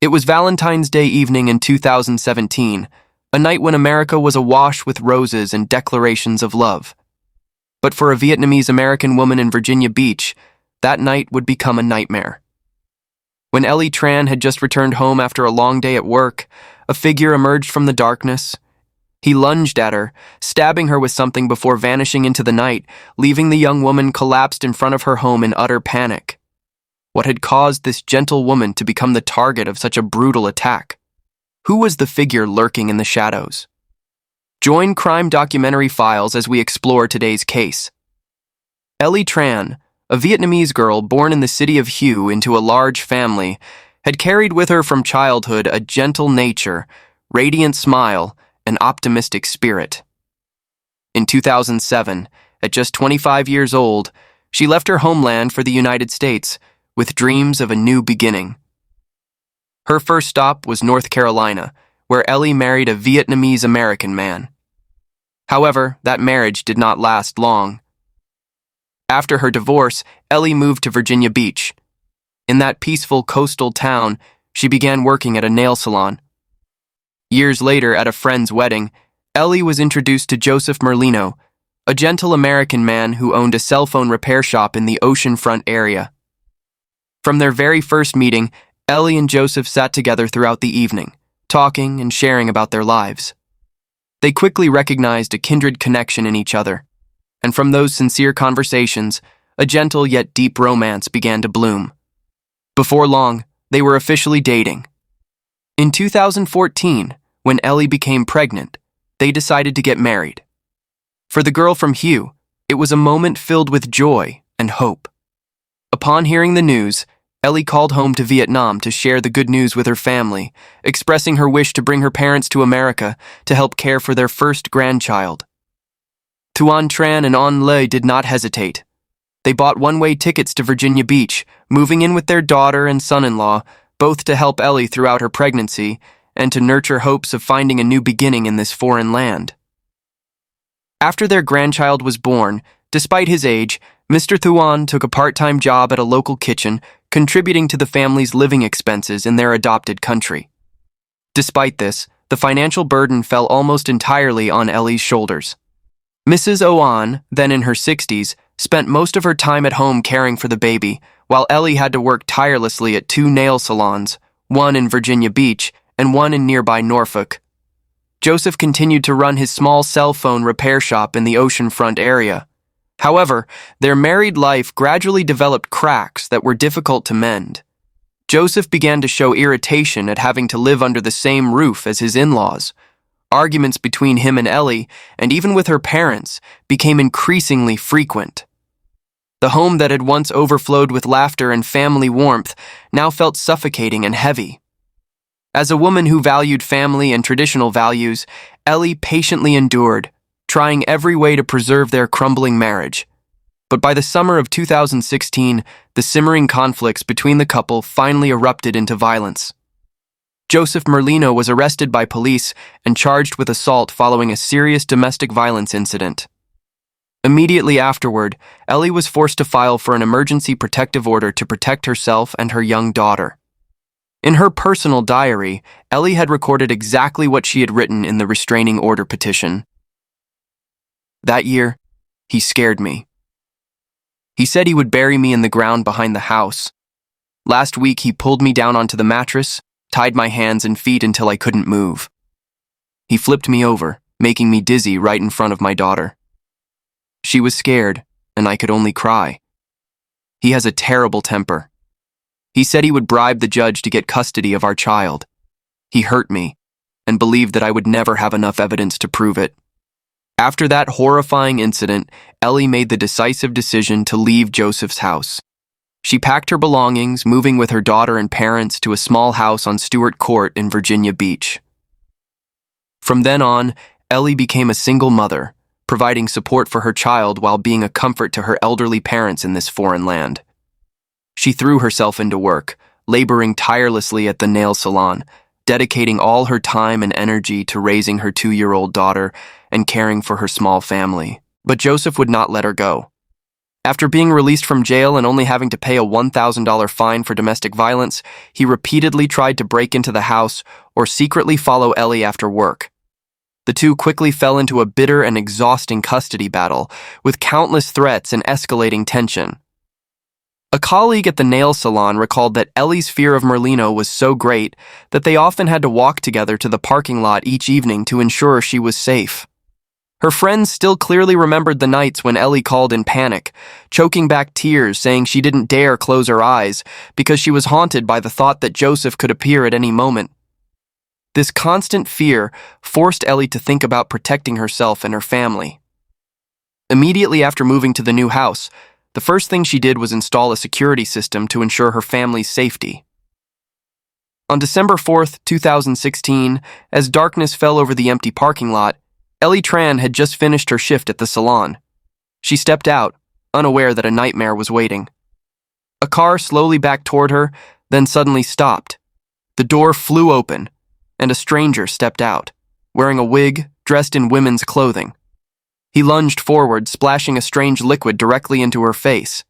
It was Valentine's Day evening in 2017, a night when America was awash with roses and declarations of love. But for a Vietnamese American woman in Virginia Beach, that night would become a nightmare. When Ellie Tran had just returned home after a long day at work, a figure emerged from the darkness. He lunged at her, stabbing her with something before vanishing into the night, leaving the young woman collapsed in front of her home in utter panic. What had caused this gentle woman to become the target of such a brutal attack? Who was the figure lurking in the shadows? Join Crime Documentary Files as we explore today's case. Ellie Tran, a Vietnamese girl born in the city of Hue into a large family, had carried with her from childhood a gentle nature, radiant smile, and optimistic spirit. In 2007, at just 25 years old, she left her homeland for the United States, with dreams of a new beginning. Her first stop was North Carolina, where Ellie married a Vietnamese American man. However, that marriage did not last long. After her divorce, Ellie moved to Virginia Beach. In that peaceful coastal town, she began working at a nail salon. Years later, at a friend's wedding, Ellie was introduced to Joseph Merlino, a gentle American man who owned a cell phone repair shop in the oceanfront area. From their very first meeting, Ellie and Joseph sat together throughout the evening, talking and sharing about their lives. They quickly recognized a kindred connection in each other, and from those sincere conversations, a gentle yet deep romance began to bloom. Before long, they were officially dating. In 2014, when Ellie became pregnant, they decided to get married. For the girl from Hue, it was a moment filled with joy and hope. Upon hearing the news, Ellie called home to Vietnam to share the good news with her family, expressing her wish to bring her parents to America to help care for their first grandchild. Tuan Tran and An Le did not hesitate. They bought one-way tickets to Virginia Beach, moving in with their daughter and son-in-law, both to help Ellie throughout her pregnancy and to nurture hopes of finding a new beginning in this foreign land. After their grandchild was born, despite his age, Mr. Thuan took a part-time job at a local kitchen, contributing to the family's living expenses in their adopted country. Despite this, the financial burden fell almost entirely on Ellie's shoulders. Mrs. Oan, then in her 60s, spent most of her time at home caring for the baby, while Ellie had to work tirelessly at 2 nail salons, one in Virginia Beach and one in nearby Norfolk. Joseph continued to run his small cell phone repair shop in the oceanfront area. However, their married life gradually developed cracks that were difficult to mend. Joseph began to show irritation at having to live under the same roof as his in-laws. Arguments between him and Ellie, and even with her parents, became increasingly frequent. The home that had once overflowed with laughter and family warmth now felt suffocating and heavy. As a woman who valued family and traditional values, Ellie patiently endured, trying every way to preserve their crumbling marriage. But by the summer of 2016, the simmering conflicts between the couple finally erupted into violence. Joseph Merlino was arrested by police and charged with assault following a serious domestic violence incident. Immediately afterward, Ellie was forced to file for an emergency protective order to protect herself and her young daughter. In her personal diary, Ellie had recorded exactly what she had written in the restraining order petition. That year, he scared me. He said he would bury me in the ground behind the house. Last week, he pulled me down onto the mattress, tied my hands and feet until I couldn't move. He flipped me over, making me dizzy right in front of my daughter. She was scared, and I could only cry. He has a terrible temper. He said he would bribe the judge to get custody of our child. He hurt me, and believed that I would never have enough evidence to prove it. After that horrifying incident, Ellie made the decisive decision to leave Joseph's house. She packed her belongings, moving with her daughter and parents to a small house on Stewart Court in Virginia Beach. From then on, Ellie became a single mother, providing support for her child while being a comfort to her elderly parents in this foreign land. She threw herself into work, laboring tirelessly at the nail salon, dedicating all her time and energy to raising her 2-year-old daughter and caring for her small family. But Joseph would not let her go. After being released from jail and only having to pay a $1,000 fine for domestic violence, he repeatedly tried to break into the house or secretly follow Ellie after work. The two quickly fell into a bitter and exhausting custody battle, with countless threats and escalating tension. A colleague at the nail salon recalled that Ellie's fear of Merlino was so great that they often had to walk together to the parking lot each evening to ensure she was safe. Her friends still clearly remembered the nights when Ellie called in panic, choking back tears, saying she didn't dare close her eyes because she was haunted by the thought that Joseph could appear at any moment. This constant fear forced Ellie to think about protecting herself and her family. Immediately after moving to the new house, the first thing she did was install a security system to ensure her family's safety. On December 4th, 2016, as darkness fell over the empty parking lot, Ellie Tran had just finished her shift at the salon. She stepped out, unaware that a nightmare was waiting. A car slowly backed toward her, then suddenly stopped. The door flew open, and a stranger stepped out, wearing a wig, dressed in women's clothing. He lunged forward, splashing a strange liquid directly into her face.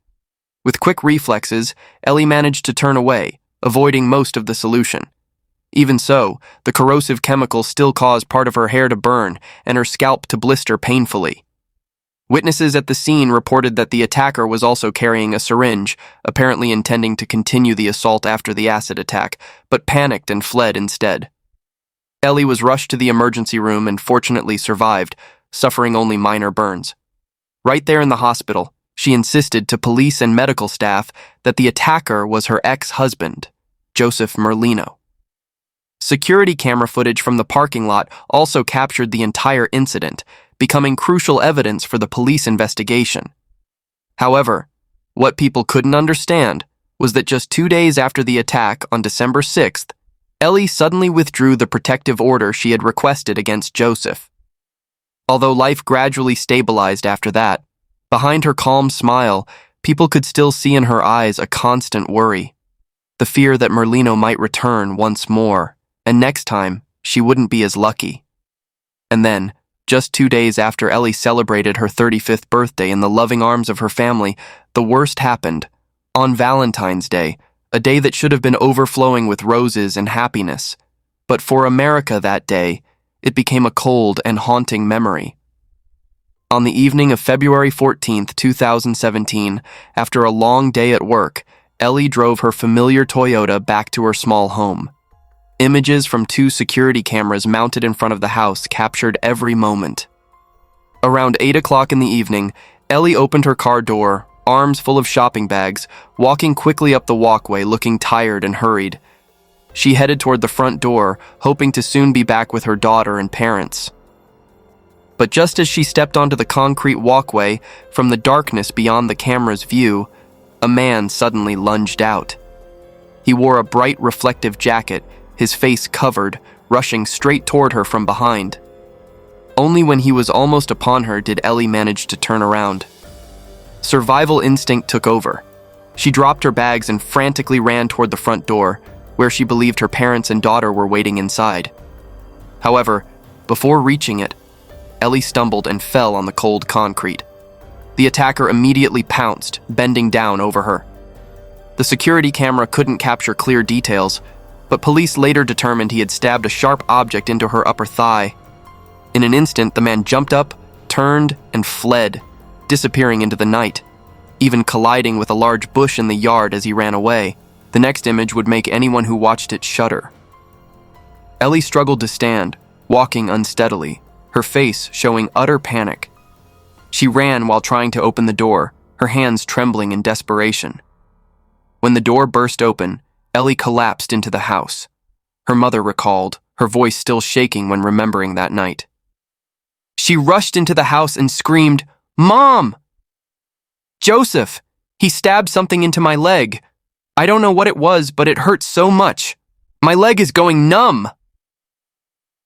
With quick reflexes, Ellie managed to turn away, avoiding most of the solution. Even so, the corrosive chemical still caused part of her hair to burn and her scalp to blister painfully. Witnesses at the scene reported that the attacker was also carrying a syringe, apparently intending to continue the assault after the acid attack, but panicked and fled instead. Ellie was rushed to the emergency room and fortunately survived, suffering only minor burns. Right there in the hospital, she insisted to police and medical staff that the attacker was her ex-husband, Joseph Merlino. Security camera footage from the parking lot also captured the entire incident, becoming crucial evidence for the police investigation. However, what people couldn't understand was that just 2 days after the attack on December 6th, Ellie suddenly withdrew the protective order she had requested against Joseph. Although life gradually stabilized after that, behind her calm smile, people could still see in her eyes a constant worry, the fear that Merlino might return once more, and next time, she wouldn't be as lucky. And then, just 2 days after Ellie celebrated her 35th birthday in the loving arms of her family, the worst happened. On Valentine's Day, a day that should have been overflowing with roses and happiness. But for America that day, it became a cold and haunting memory. On the evening of February 14th, 2017, after a long day at work, Ellie drove her familiar Toyota back to her small home. Images from 2 security cameras mounted in front of the house captured every moment. Around 8 o'clock in the evening, Ellie opened her car door, arms full of shopping bags, walking quickly up the walkway looking tired and hurried. She headed toward the front door, hoping to soon be back with her daughter and parents. But just as she stepped onto the concrete walkway, from the darkness beyond the camera's view, a man suddenly lunged out. He wore a bright reflective jacket, his face covered, rushing straight toward her from behind. Only when he was almost upon her did Ellie manage to turn around. Survival instinct took over. She dropped her bags and frantically ran toward the front door, where she believed her parents and daughter were waiting inside. However, before reaching it, Ellie stumbled and fell on the cold concrete. The attacker immediately pounced, bending down over her. The security camera couldn't capture clear details, but police later determined he had stabbed a sharp object into her upper thigh. In an instant, the man jumped up, turned, and fled, disappearing into the night, even colliding with a large bush in the yard as he ran away. The next image would make anyone who watched it shudder. Ellie struggled to stand, walking unsteadily, her face showing utter panic. She ran while trying to open the door, her hands trembling in desperation. When the door burst open, Ellie collapsed into the house. Her mother recalled, her voice still shaking when remembering that night. She rushed into the house and screamed, "Mom! Joseph! He stabbed something into my leg. I don't know what it was, but it hurt so much. My leg is going numb."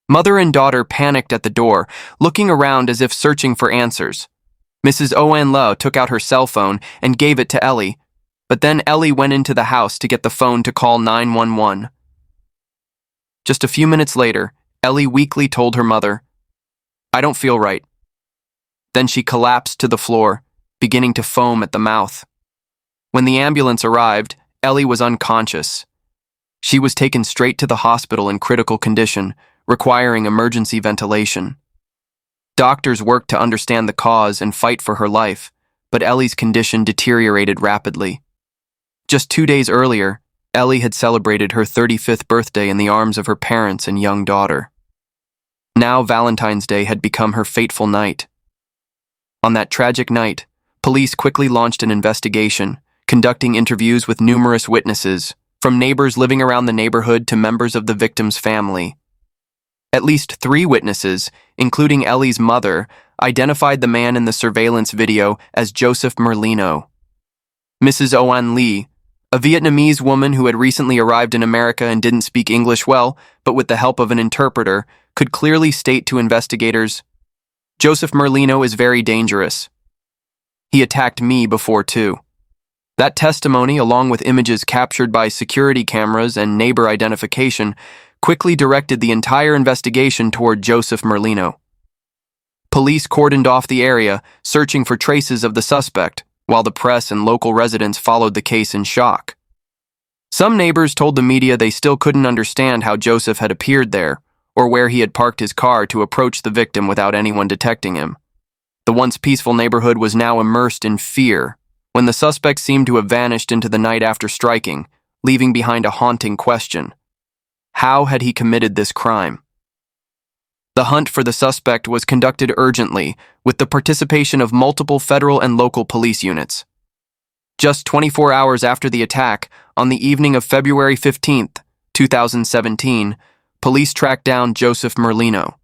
Mother and daughter panicked at the door, looking around as if searching for answers. Mrs. Owen Lowe took out her cell phone and gave it to Ellie, but then Ellie went into the house to get the phone to call 911. Just a few minutes later, Ellie weakly told her mother, "I don't feel right." Then she collapsed to the floor, beginning to foam at the mouth. When the ambulance arrived, Ellie was unconscious. She was taken straight to the hospital in critical condition, requiring emergency ventilation. Doctors worked to understand the cause and fight for her life, but Ellie's condition deteriorated rapidly. Just 2 days earlier, Ellie had celebrated her 35th birthday in the arms of her parents and young daughter. Now Valentine's Day had become her fateful night. On that tragic night, police quickly launched an investigation, conducting interviews with numerous witnesses, from neighbors living around the neighborhood to members of the victim's family. At least 3 witnesses, including Ellie's mother, identified the man in the surveillance video as Joseph Merlino. Mrs. Oan Lee, a Vietnamese woman who had recently arrived in America and didn't speak English well, but with the help of an interpreter, could clearly state to investigators, "Joseph Merlino is very dangerous. He attacked me before too." That testimony, along with images captured by security cameras and neighbor identification, quickly directed the entire investigation toward Joseph Merlino. Police cordoned off the area, searching for traces of the suspect, while the press and local residents followed the case in shock. Some neighbors told the media they still couldn't understand how Joseph had appeared there, or where he had parked his car to approach the victim without anyone detecting him. The once peaceful neighborhood was now immersed in fear, when the suspect seemed to have vanished into the night after striking, leaving behind a haunting question. How had he committed this crime? The hunt for the suspect was conducted urgently, with the participation of multiple federal and local police units. Just 24 hours after the attack, on the evening of February 15th, 2017, police tracked down Joseph Merlino.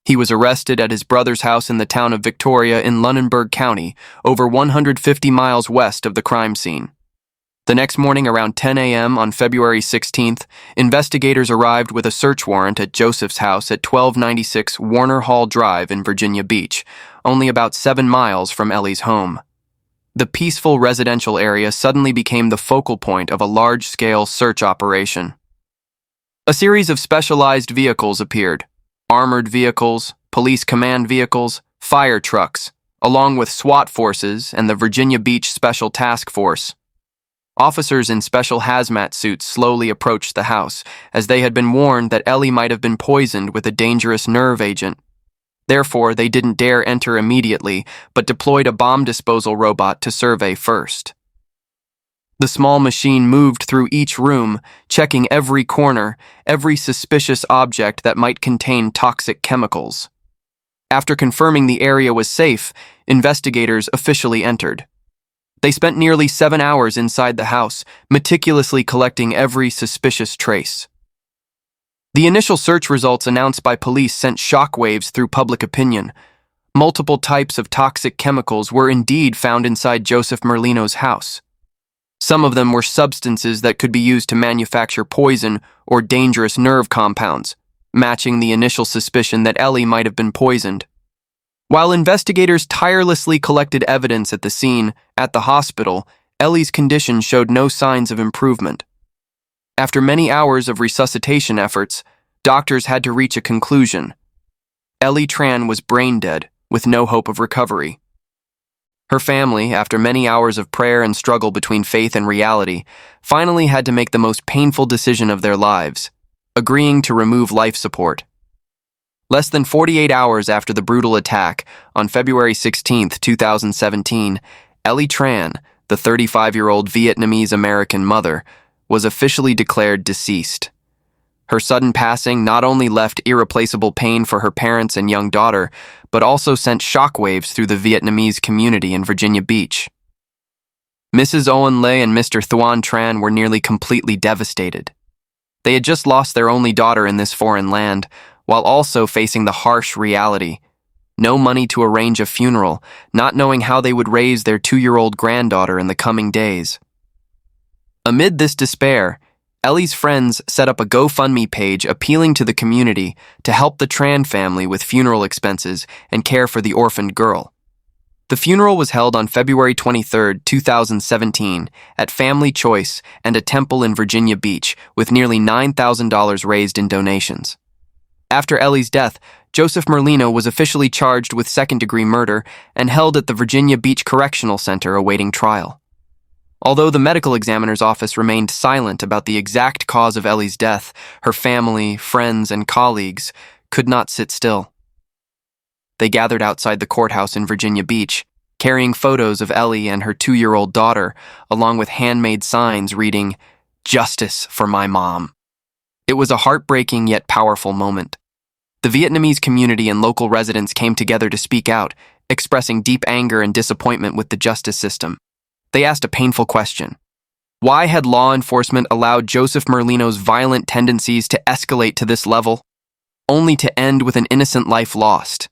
He was arrested at his brother's house in the town of Victoria in Lunenburg County, over 150 miles west of the crime scene. The next morning around 10 a.m. on February 16th, investigators arrived with a search warrant at Joseph's house at 1296 Warner Hall Drive in Virginia Beach, only about 7 miles from Ellie's home. The peaceful residential area suddenly became the focal point of a large-scale search operation. A series of specialized vehicles appeared: armored vehicles, police command vehicles, fire trucks, along with SWAT forces and the Virginia Beach Special Task Force. Officers in special hazmat suits slowly approached the house, as they had been warned that Ellie might have been poisoned with a dangerous nerve agent. Therefore, they didn't dare enter immediately, but deployed a bomb disposal robot to survey first. The small machine moved through each room, checking every corner, every suspicious object that might contain toxic chemicals. After confirming the area was safe, investigators officially entered. They spent nearly 7 hours inside the house, meticulously collecting every suspicious trace. The initial search results announced by police sent shockwaves through public opinion. Multiple types of toxic chemicals were indeed found inside Joseph Merlino's house. Some of them were substances that could be used to manufacture poison or dangerous nerve compounds, matching the initial suspicion that Ellie might have been poisoned. While investigators tirelessly collected evidence at the scene, at the hospital, Ellie's condition showed no signs of improvement. After many hours of resuscitation efforts, doctors had to reach a conclusion. Ellie Tran was brain dead, with no hope of recovery. Her family, after many hours of prayer and struggle between faith and reality, finally had to make the most painful decision of their lives, agreeing to remove life support. Less than 48 hours after the brutal attack, on February 16, 2017, Ellie Tran, the 35-year-old Vietnamese-American mother, was officially declared deceased. Her sudden passing not only left irreplaceable pain for her parents and young daughter, but also sent shockwaves through the Vietnamese community in Virginia Beach. Mrs. Owen Lei and Mr. Thuan Tran were nearly completely devastated. They had just lost their only daughter in this foreign land, while also facing the harsh reality: no money to arrange a funeral, not knowing how they would raise their 2-year-old granddaughter in the coming days. Amid this despair, Ellie's friends set up a GoFundMe page appealing to the community to help the Tran family with funeral expenses and care for the orphaned girl. The funeral was held on February 23, 2017, at Family Choice and a temple in Virginia Beach, with nearly $9,000 raised in donations. After Ellie's death, Joseph Merlino was officially charged with second-degree murder and held at the Virginia Beach Correctional Center awaiting trial. Although the medical examiner's office remained silent about the exact cause of Ellie's death, her family, friends, and colleagues could not sit still. They gathered outside the courthouse in Virginia Beach, carrying photos of Ellie and her 2-year-old daughter, along with handmade signs reading, "Justice for my mom." It was a heartbreaking yet powerful moment. The Vietnamese community and local residents came together to speak out, expressing deep anger and disappointment with the justice system. They asked a painful question. Why had law enforcement allowed Joseph Merlino's violent tendencies to escalate to this level, only to end with an innocent life lost?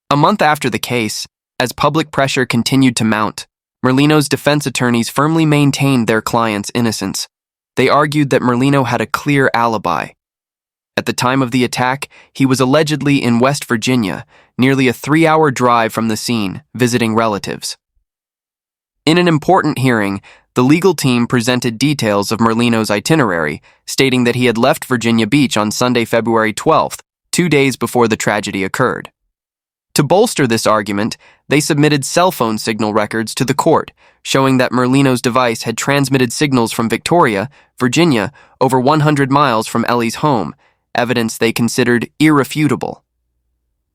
A month after the case, as public pressure continued to mount, Merlino's defense attorneys firmly maintained their client's innocence. They argued that Merlino had a clear alibi. At the time of the attack, he was allegedly in West Virginia, nearly a 3-hour drive from the scene, visiting relatives. In an important hearing, the legal team presented details of Merlino's itinerary, stating that he had left Virginia Beach on Sunday, February 12th, 2 days before the tragedy occurred. To bolster this argument, they submitted cell phone signal records to the court, showing that Merlino's device had transmitted signals from Victoria, Virginia, over 100 miles from Ellie's home, evidence they considered irrefutable.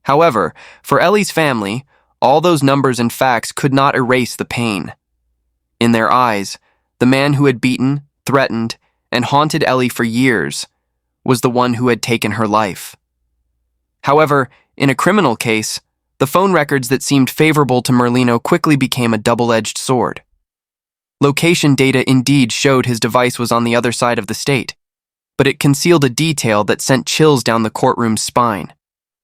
However, for Ellie's family, all those numbers and facts could not erase the pain. In their eyes, the man who had beaten, threatened, and haunted Ellie for years was the one who had taken her life. However, in a criminal case, the phone records that seemed favorable to Merlino quickly became a double-edged sword. Location data indeed showed his device was on the other side of the state, but it concealed a detail that sent chills down the courtroom's spine,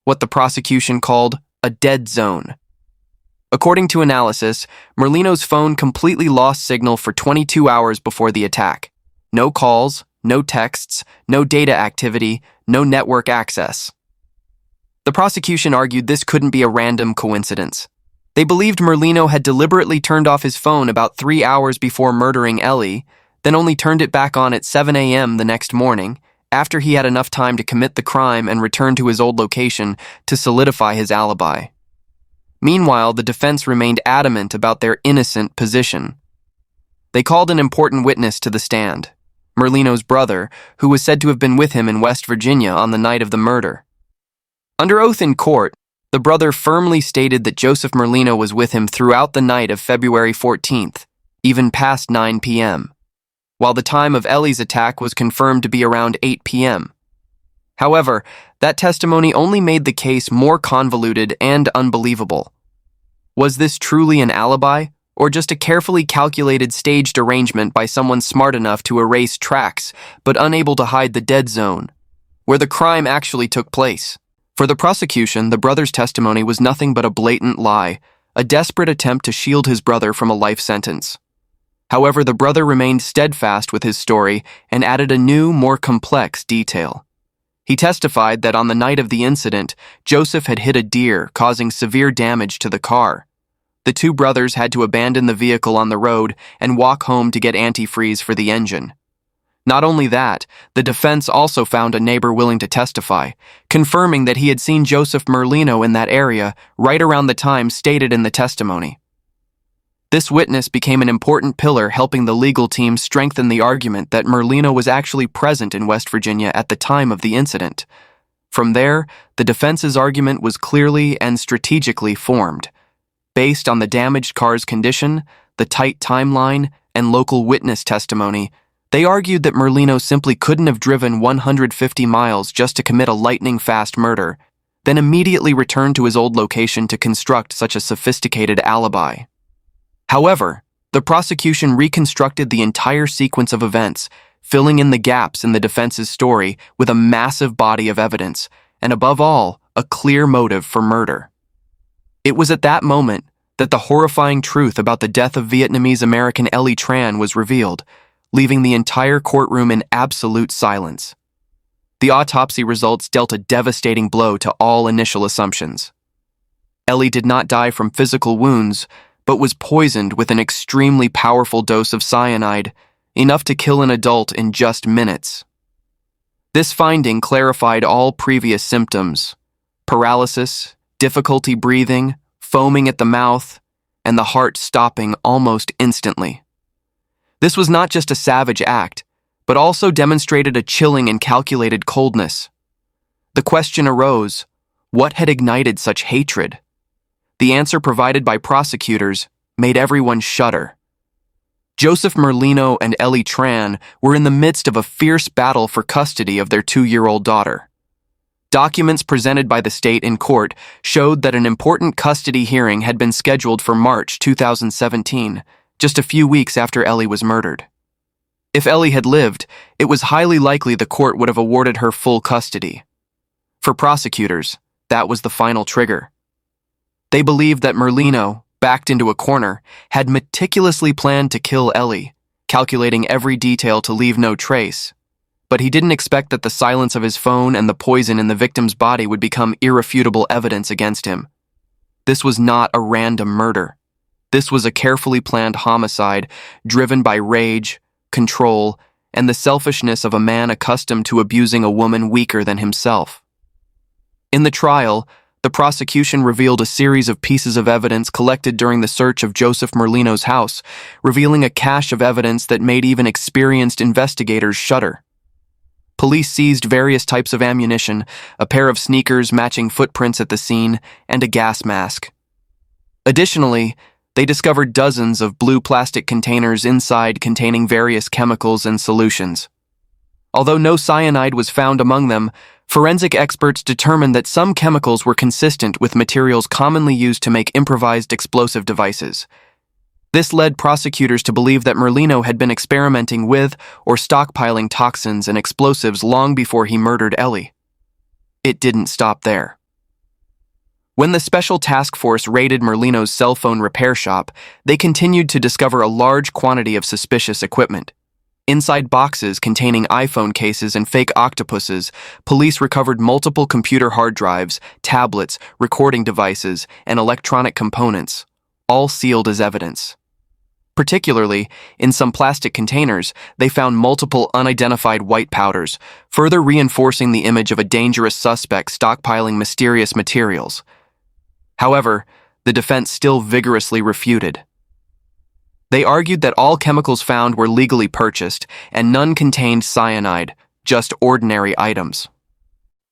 what the prosecution called a dead zone. According to analysis, Merlino's phone completely lost signal for 22 hours before the attack. No calls, no texts, no data activity, no network access. The prosecution argued this couldn't be a random coincidence. They believed Merlino had deliberately turned off his phone about 3 hours before murdering Ellie, then only turned it back on at 7 a.m. the next morning, after he had enough time to commit the crime and return to his old location to solidify his alibi. Meanwhile, the defense remained adamant about their innocent position. They called an important witness to the stand, Merlino's brother, who was said to have been with him in West Virginia on the night of the murder. Under oath in court, the brother firmly stated that Joseph Merlino was with him throughout the night of February 14th, even past 9 p.m., while the time of Ellie's attack was confirmed to be around 8 p.m. However, that testimony only made the case more convoluted and unbelievable. Was this truly an alibi, or just a carefully calculated staged arrangement by someone smart enough to erase tracks but unable to hide the dead zone, where the crime actually took place? For the prosecution, the brother's testimony was nothing but a blatant lie, a desperate attempt to shield his brother from a life sentence. However, the brother remained steadfast with his story and added a new, more complex detail. He testified that on the night of the incident, Joseph had hit a deer, causing severe damage to the car. The two brothers had to abandon the vehicle on the road and walk home to get antifreeze for the engine. Not only that, the defense also found a neighbor willing to testify, confirming that he had seen Joseph Merlino in that area right around the time stated in the testimony. This witness became an important pillar helping the legal team strengthen the argument that Merlino was actually present in West Virginia at the time of the incident. From there, the defense's argument was clearly and strategically formed. Based on the damaged car's condition, the tight timeline, and local witness testimony, they argued that Merlino simply couldn't have driven 150 miles just to commit a lightning-fast murder, then immediately returned to his old location to construct such a sophisticated alibi. However, the prosecution reconstructed the entire sequence of events, filling in the gaps in the defense's story with a massive body of evidence, and above all, a clear motive for murder. It was at that moment that the horrifying truth about the death of Vietnamese American Ellie Tran was revealed, leaving the entire courtroom in absolute silence. The autopsy results dealt a devastating blow to all initial assumptions. Ellie did not die from physical wounds, but was poisoned with an extremely powerful dose of cyanide, enough to kill an adult in just minutes. This finding clarified all previous symptoms. paralysis, difficulty breathing, foaming at the mouth, and the heart stopping almost instantly. This was not just a savage act, but also demonstrated a chilling and calculated coldness. The question arose, what had ignited such hatred? The answer provided by prosecutors made everyone shudder. Joseph Merlino and Ellie Tran were in the midst of a fierce battle for custody of their 2-year-old daughter. Documents presented by the state in court showed that an important custody hearing had been scheduled for March 2017, just a few weeks after Ellie was murdered. If Ellie had lived, it was highly likely the court would have awarded her full custody. For prosecutors, that was the final trigger. They believed that Merlino, backed into a corner, had meticulously planned to kill Ellie, calculating every detail to leave no trace. But he didn't expect that the silence of his phone and the poison in the victim's body would become irrefutable evidence against him. This was not a random murder. This was a carefully planned homicide driven by rage, control, and the selfishness of a man accustomed to abusing a woman weaker than himself. In the trial, the prosecution revealed a series of pieces of evidence collected during the search of Joseph Merlino's house, revealing a cache of evidence that made even experienced investigators shudder. Police seized various types of ammunition, a pair of sneakers matching footprints at the scene, and a gas mask. Additionally, they discovered dozens of blue plastic containers inside containing various chemicals and solutions. Although no cyanide was found among them, forensic experts determined that some chemicals were consistent with materials commonly used to make improvised explosive devices. This led prosecutors to believe that Merlino had been experimenting with or stockpiling toxins and explosives long before he murdered Ellie. It didn't stop there. When the special task force raided Merlino's cell phone repair shop, they continued to discover a large quantity of suspicious equipment. Inside boxes containing iPhone cases and fake octopuses, police recovered multiple computer hard drives, tablets, recording devices, and electronic components, all sealed as evidence. Particularly, in some plastic containers, they found multiple unidentified white powders, further reinforcing the image of a dangerous suspect stockpiling mysterious materials. However, the defense still vigorously refuted. They argued that all chemicals found were legally purchased and none contained cyanide, just ordinary items.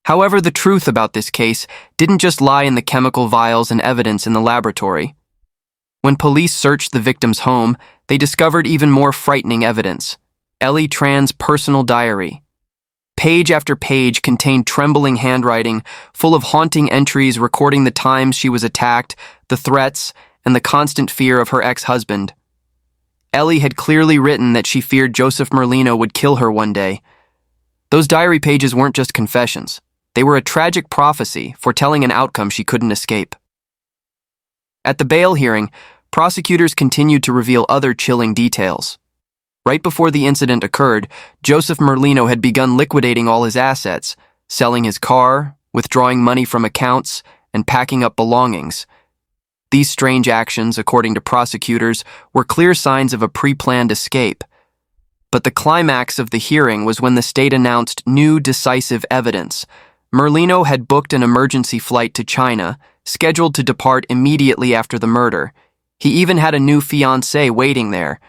However, the truth about this case didn't just lie in the chemical vials and evidence in the laboratory. When police searched the victim's home, they discovered even more frightening evidence: Ellie Tran's personal diary. Page after page contained trembling handwriting, full of haunting entries recording the times she was attacked, the threats, and the constant fear of her ex-husband. Ellie had clearly written that she feared Joseph Merlino would kill her one day. Those diary pages weren't just confessions. They were a tragic prophecy foretelling an outcome she couldn't escape. At the bail hearing, prosecutors continued to reveal other chilling details. Right before the incident occurred, Joseph Merlino had begun liquidating all his assets, selling his car, withdrawing money from accounts, and packing up belongings. These strange actions, according to prosecutors, were clear signs of a pre-planned escape. But the climax of the hearing was when the state announced new decisive evidence. Merlino had booked an emergency flight to China, scheduled to depart immediately after the murder. He even had a new fiancée waiting there.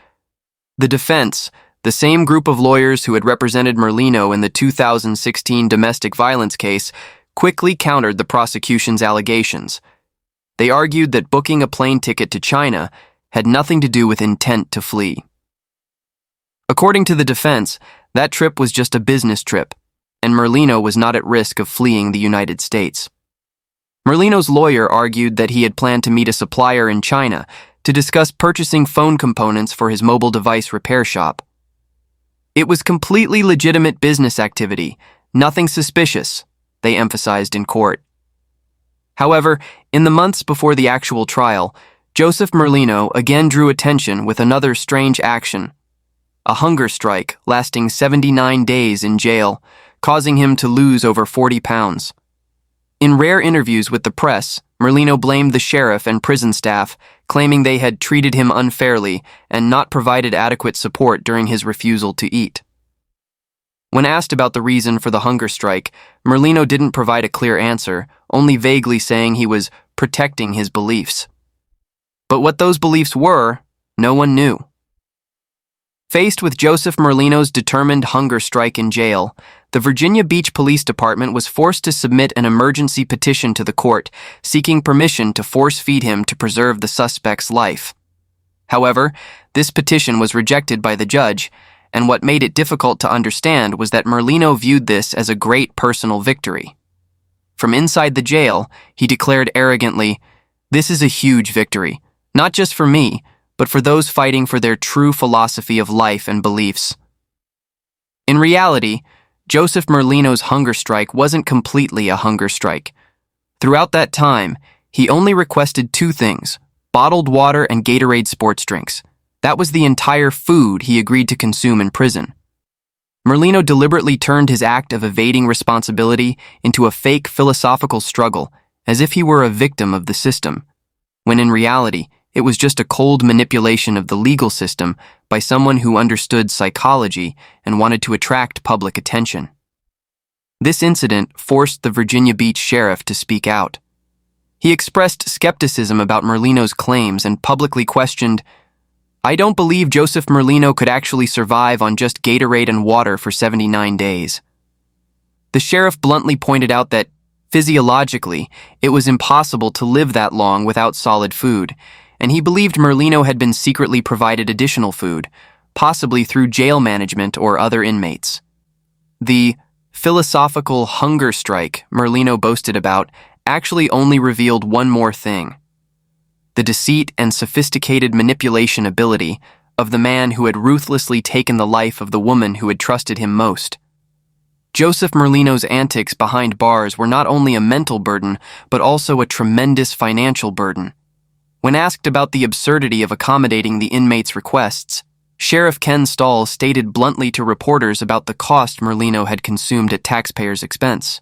The defense, the same group of lawyers who had represented Merlino in the 2016 domestic violence case, quickly countered the prosecution's allegations. They argued that booking a plane ticket to China had nothing to do with intent to flee. According to the defense, that trip was just a business trip, and Merlino was not at risk of fleeing the United States. Merlino's lawyer argued that he had planned to meet a supplier in China to discuss purchasing phone components for his mobile device repair shop. It was completely legitimate business activity, nothing suspicious, they emphasized in court. However, in the months before the actual trial, Joseph Merlino again drew attention with another strange action: a hunger strike lasting 79 days in jail, causing him to lose over 40 pounds. In rare interviews with the press, Merlino blamed the sheriff and prison staff, claiming they had treated him unfairly and not provided adequate support during his refusal to eat. When asked about the reason for the hunger strike, Merlino didn't provide a clear answer, only vaguely saying he was protecting his beliefs. But what those beliefs were, no one knew. Faced with Joseph Merlino's determined hunger strike in jail, the Virginia Beach Police Department was forced to submit an emergency petition to the court, seeking permission to force-feed him to preserve the suspect's life. However, this petition was rejected by the judge, and what made it difficult to understand was that Merlino viewed this as a great personal victory. From inside the jail, he declared arrogantly, "This is a huge victory, not just for me, but for those fighting for their true philosophy of life and beliefs." In reality, Joseph Merlino's hunger strike wasn't completely a hunger strike. Throughout that time, he only requested two things: bottled water and Gatorade sports drinks. That was the entire food he agreed to consume in prison. Merlino deliberately turned his act of evading responsibility into a fake philosophical struggle, as if he were a victim of the system, when in reality, it was just a cold manipulation of the legal system by someone who understood psychology and wanted to attract public attention. This incident forced the Virginia Beach sheriff to speak out. He expressed skepticism about Merlino's claims and publicly questioned, "I don't believe Joseph Merlino could actually survive on just Gatorade and water for 79 days. The sheriff bluntly pointed out that, physiologically, it was impossible to live that long without solid food, and he believed Merlino had been secretly provided additional food, possibly through jail management or other inmates. The philosophical hunger strike Merlino boasted about actually only revealed one more thing: the deceit and sophisticated manipulation ability of the man who had ruthlessly taken the life of the woman who had trusted him most. Joseph Merlino's antics behind bars were not only a mental burden, but also a tremendous financial burden. When asked about the absurdity of accommodating the inmates' requests, Sheriff Ken Stahl stated bluntly to reporters about the cost Merlino had consumed at taxpayers' expense.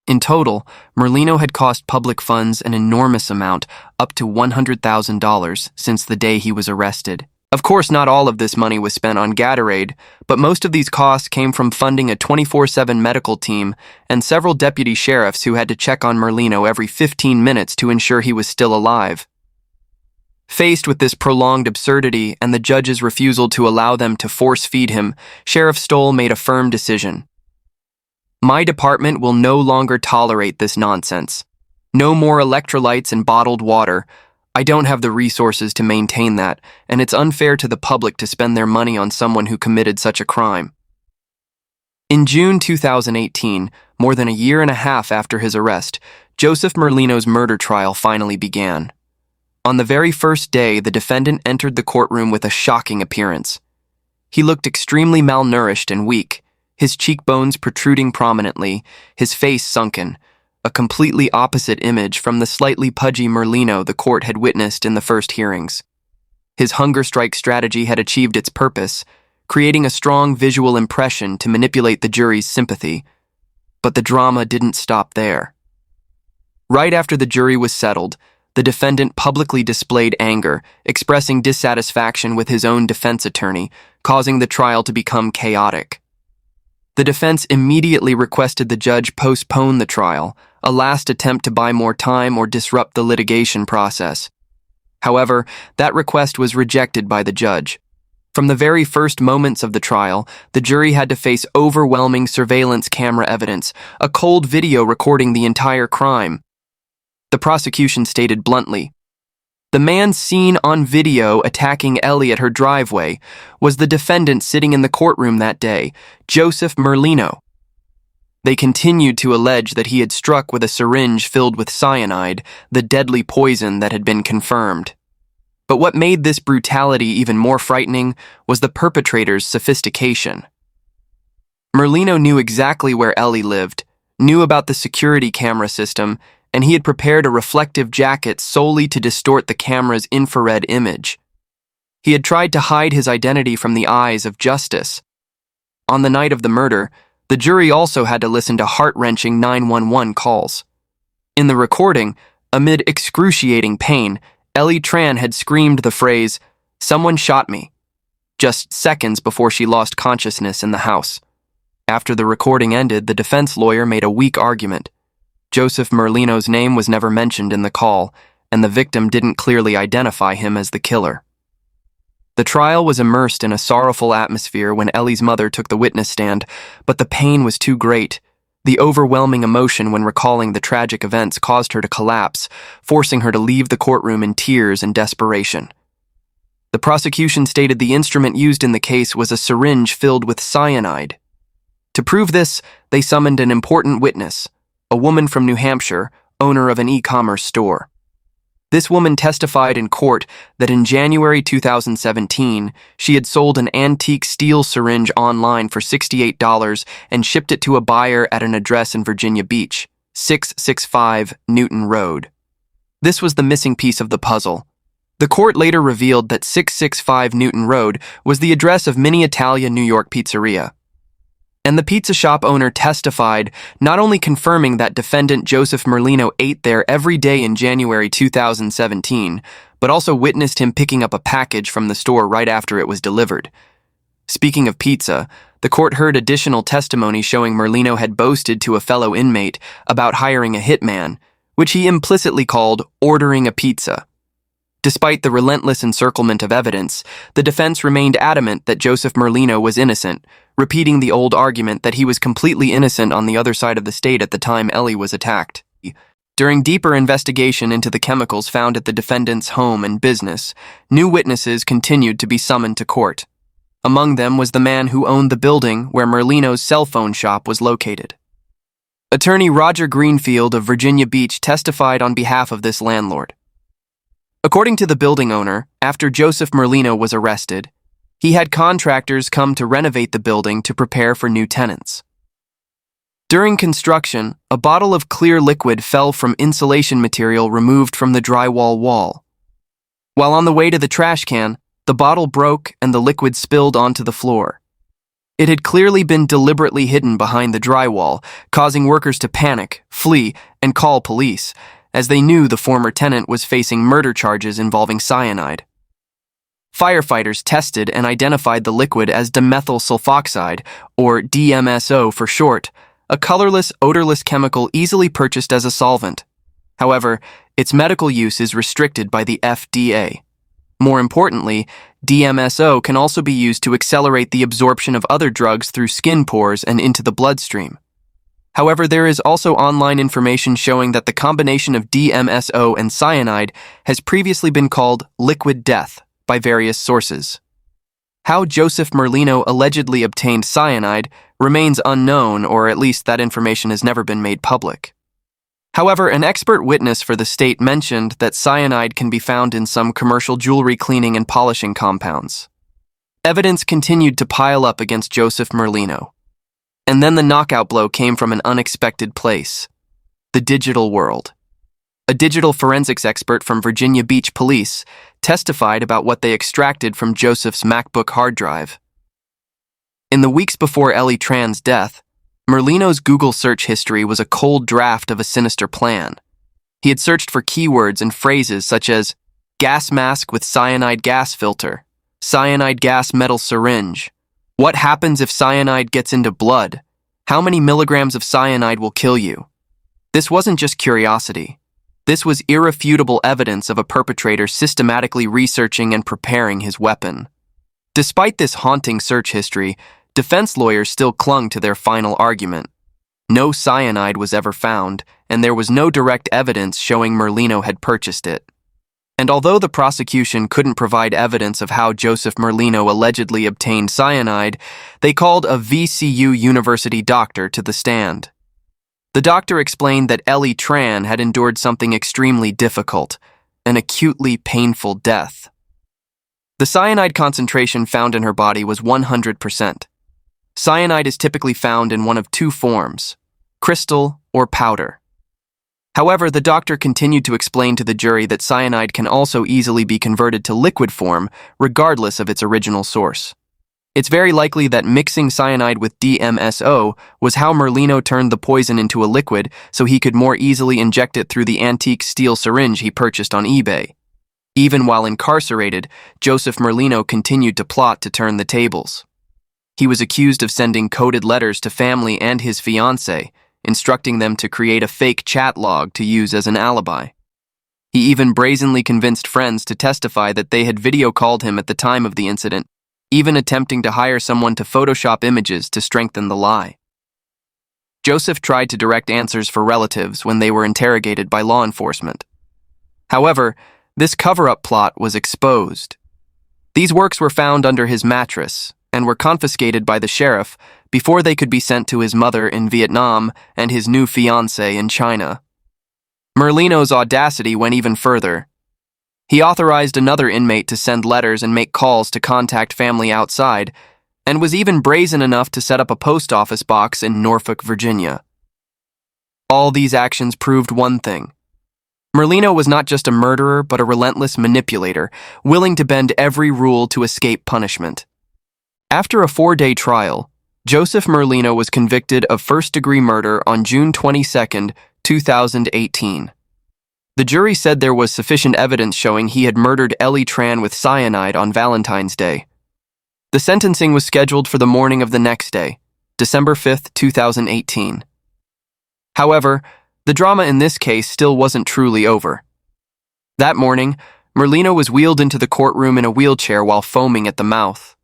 In total, Merlino had cost public funds an enormous amount, up to $100,000, since the day he was arrested. Of course, not all of this money was spent on Gatorade, but most of these costs came from funding a 24/7 medical team and several deputy sheriffs who had to check on Merlino every 15 minutes to ensure he was still alive. Faced with this prolonged absurdity and the judge's refusal to allow them to force-feed him, Sheriff Stoll made a firm decision. "My department will no longer tolerate this nonsense. No more electrolytes and bottled water. I don't have the resources to maintain that, and it's unfair to the public to spend their money on someone who committed such a crime." In June 2018, more than a year and a half after his arrest, Joseph Merlino's murder trial finally began. On the very first day, the defendant entered the courtroom with a shocking appearance. He looked extremely malnourished and weak, his cheekbones protruding prominently, his face sunken, a completely opposite image from the slightly pudgy Merlino the court had witnessed in the first hearings. His hunger strike strategy had achieved its purpose, creating a strong visual impression to manipulate the jury's sympathy. But the drama didn't stop there. Right after the jury was settled, the defendant publicly displayed anger, expressing dissatisfaction with his own defense attorney, causing the trial to become chaotic. The defense immediately requested the judge postpone the trial, a last attempt to buy more time or disrupt the litigation process. However, that request was rejected by the judge. From the very first moments of the trial, the jury had to face overwhelming surveillance camera evidence, a cold video recording the entire crime. The prosecution stated bluntly, "The man seen on video attacking Ellie at her driveway was the defendant sitting in the courtroom that day, Joseph Merlino." They continued to allege that he had struck with a syringe filled with cyanide, the deadly poison that had been confirmed. But what made this brutality even more frightening was the perpetrator's sophistication. Merlino knew exactly where Ellie lived, knew about the security camera system, and he had prepared a reflective jacket solely to distort the camera's infrared image. He had tried to hide his identity from the eyes of justice. On the night of the murder, the jury also had to listen to heart-wrenching 911 calls. In the recording, amid excruciating pain, Ellie Tran had screamed the phrase, "Someone shot me," just seconds before she lost consciousness in the house. After the recording ended, the defense lawyer made a weak argument. Joseph Merlino's name was never mentioned in the call, and the victim didn't clearly identify him as the killer. The trial was immersed in a sorrowful atmosphere when Ellie's mother took the witness stand, but the pain was too great. The overwhelming emotion when recalling the tragic events caused her to collapse, forcing her to leave the courtroom in tears and desperation. The prosecution stated the instrument used in the case was a syringe filled with cyanide. To prove this, they summoned an important witness, a woman from New Hampshire, owner of an e-commerce store. This woman testified in court that in January 2017, she had sold an antique steel syringe online for $68 and shipped it to a buyer at an address in Virginia Beach, 665 Newton Road. This was the missing piece of the puzzle. The court later revealed that 665 Newton Road was the address of Mini Italia New York Pizzeria. And the pizza shop owner testified, not only confirming that defendant Joseph Merlino ate there every day in January 2017, but also witnessed him picking up a package from the store right after it was delivered. Speaking of pizza, the court heard additional testimony showing Merlino had boasted to a fellow inmate about hiring a hitman, which he implicitly called ordering a pizza. Despite the relentless encirclement of evidence, the defense remained adamant that Joseph Merlino was innocent, repeating the old argument that he was completely innocent on the other side of the state at the time Ellie was attacked. During deeper investigation into the chemicals found at the defendant's home and business, new witnesses continued to be summoned to court. Among them was the man who owned the building where Merlino's cell phone shop was located. Attorney Roger Greenfield of Virginia Beach testified on behalf of this landlord. According to the building owner, after Joseph Merlino was arrested, he had contractors come to renovate the building to prepare for new tenants. During construction, a bottle of clear liquid fell from insulation material removed from the drywall wall. While on the way to the trash can, the bottle broke and the liquid spilled onto the floor. It had clearly been deliberately hidden behind the drywall, causing workers to panic, flee, and call police, as they knew the former tenant was facing murder charges involving cyanide. Firefighters tested and identified the liquid as dimethyl sulfoxide, or DMSO for short, a colorless, odorless chemical easily purchased as a solvent. However, its medical use is restricted by the FDA. More importantly, DMSO can also be used to accelerate the absorption of other drugs through skin pores and into the bloodstream. However, there is also online information showing that the combination of DMSO and cyanide has previously been called liquid death by various sources. How Joseph Merlino allegedly obtained cyanide remains unknown, or at least that information has never been made public. However, an expert witness for the state mentioned that cyanide can be found in some commercial jewelry cleaning and polishing compounds. Evidence continued to pile up against Joseph Merlino. And then the knockout blow came from an unexpected place: the digital world. A digital forensics expert from Virginia Beach Police testified about what they extracted from Joseph's MacBook hard drive. In the weeks before Ellie Tran's death, Merlino's Google search history was a cold draft of a sinister plan. He had searched for keywords and phrases such as gas mask with cyanide gas filter, cyanide gas metal syringe, what happens if cyanide gets into blood, how many milligrams of cyanide will kill you. This wasn't just curiosity. This was irrefutable evidence of a perpetrator systematically researching and preparing his weapon. Despite this haunting search history, defense lawyers still clung to their final argument. No cyanide was ever found, and there was no direct evidence showing Merlino had purchased it. And although the prosecution couldn't provide evidence of how Joseph Merlino allegedly obtained cyanide, they called a VCU University doctor to the stand. The doctor explained that Ellie Tran had endured something extremely difficult, an acutely painful death. The cyanide concentration found in her body was 100%. Cyanide is typically found in one of two forms: crystal or powder. However, the doctor continued to explain to the jury that cyanide can also easily be converted to liquid form, regardless of its original source. It's very likely that mixing cyanide with DMSO was how Merlino turned the poison into a liquid so he could more easily inject it through the antique steel syringe he purchased on eBay. Even while incarcerated, Joseph Merlino continued to plot to turn the tables. He was accused of sending coded letters to family and his fiancée, instructing them to create a fake chat log to use as an alibi. He even brazenly convinced friends to testify that they had video called him at the time of the incident, even attempting to hire someone to Photoshop images to strengthen the lie. Joseph tried to direct answers for relatives when they were interrogated by law enforcement. However, this cover-up plot was exposed. These works were found under his mattress and were confiscated by the sheriff before they could be sent to his mother in Vietnam and his new fiancée in China. Merlino's audacity went even further. He authorized another inmate to send letters and make calls to contact family outside, and was even brazen enough to set up a post office box in Norfolk, Virginia. All these actions proved one thing. Merlino was not just a murderer, but a relentless manipulator, willing to bend every rule to escape punishment. After a 4-day trial, Joseph Merlino was convicted of first-degree murder on June 22, 2018. The jury said there was sufficient evidence showing he had murdered Ellie Tran with cyanide on Valentine's Day. The sentencing was scheduled for the morning of the next day, December 5, 2018. However, the drama in this case still wasn't truly over. That morning, Merlino was wheeled into the courtroom in a wheelchair while foaming at the mouth.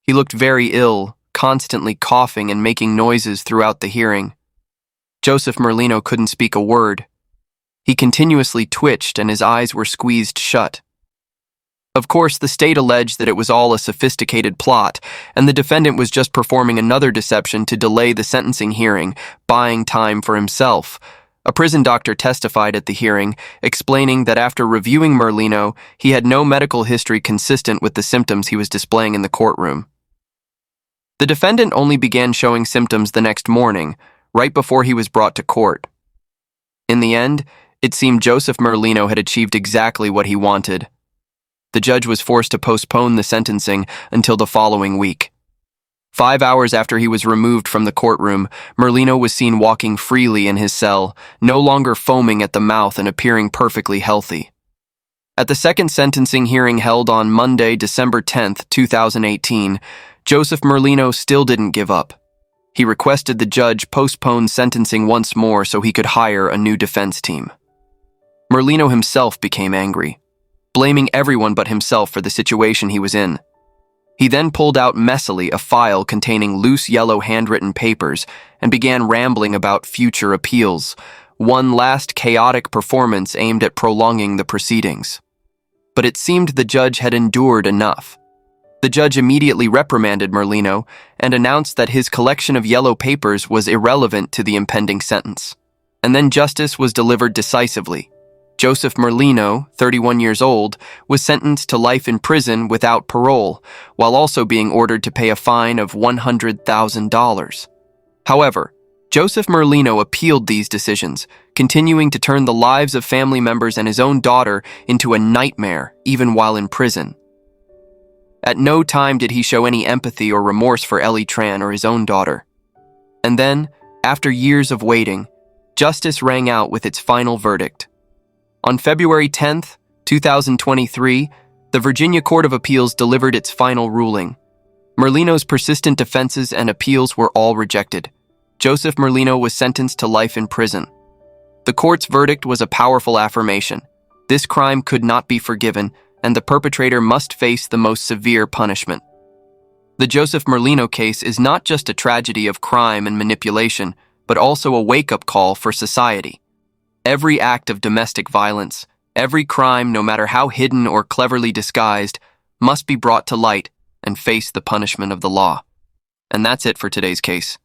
He looked very ill, constantly coughing and making noises throughout the hearing. Joseph Merlino couldn't speak a word. He continuously twitched and his eyes were squeezed shut. Of course, the state alleged that it was all a sophisticated plot, and the defendant was just performing another deception to delay the sentencing hearing, buying time for himself. A prison doctor testified at the hearing, explaining that after reviewing Merlino, he had no medical history consistent with the symptoms he was displaying in the courtroom. The defendant only began showing symptoms the next morning, right before he was brought to court. In the end, it seemed Joseph Merlino had achieved exactly what he wanted. The judge was forced to postpone the sentencing until the following week. 5 hours after he was removed from the courtroom, Merlino was seen walking freely in his cell, no longer foaming at the mouth and appearing perfectly healthy. At the second sentencing hearing held on Monday, December 10, 2018, Joseph Merlino still didn't give up. He requested the judge postpone sentencing once more so he could hire a new defense team. Merlino himself became angry, blaming everyone but himself for the situation he was in. He then pulled out messily a file containing loose yellow handwritten papers and began rambling about future appeals, one last chaotic performance aimed at prolonging the proceedings. But it seemed the judge had endured enough. The judge immediately reprimanded Merlino and announced that his collection of yellow papers was irrelevant to the impending sentence. And then justice was delivered decisively. Joseph Merlino, 31 years old, was sentenced to life in prison without parole, while also being ordered to pay a fine of $100,000. However, Joseph Merlino appealed these decisions, continuing to turn the lives of family members and his own daughter into a nightmare, even while in prison. At no time did he show any empathy or remorse for Ellie Tran or his own daughter. And then, after years of waiting, justice rang out with its final verdict. On February 10, 2023, the Virginia Court of Appeals delivered its final ruling. Merlino's persistent defenses and appeals were all rejected. Joseph Merlino was sentenced to life in prison. The court's verdict was a powerful affirmation. This crime could not be forgiven, and the perpetrator must face the most severe punishment. The Joseph Merlino case is not just a tragedy of crime and manipulation, but also a wake-up call for society. Every act of domestic violence, every crime, no matter how hidden or cleverly disguised, must be brought to light and face the punishment of the law. And that's it for today's case.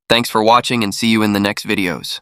Thanks for watching and see you in the next videos.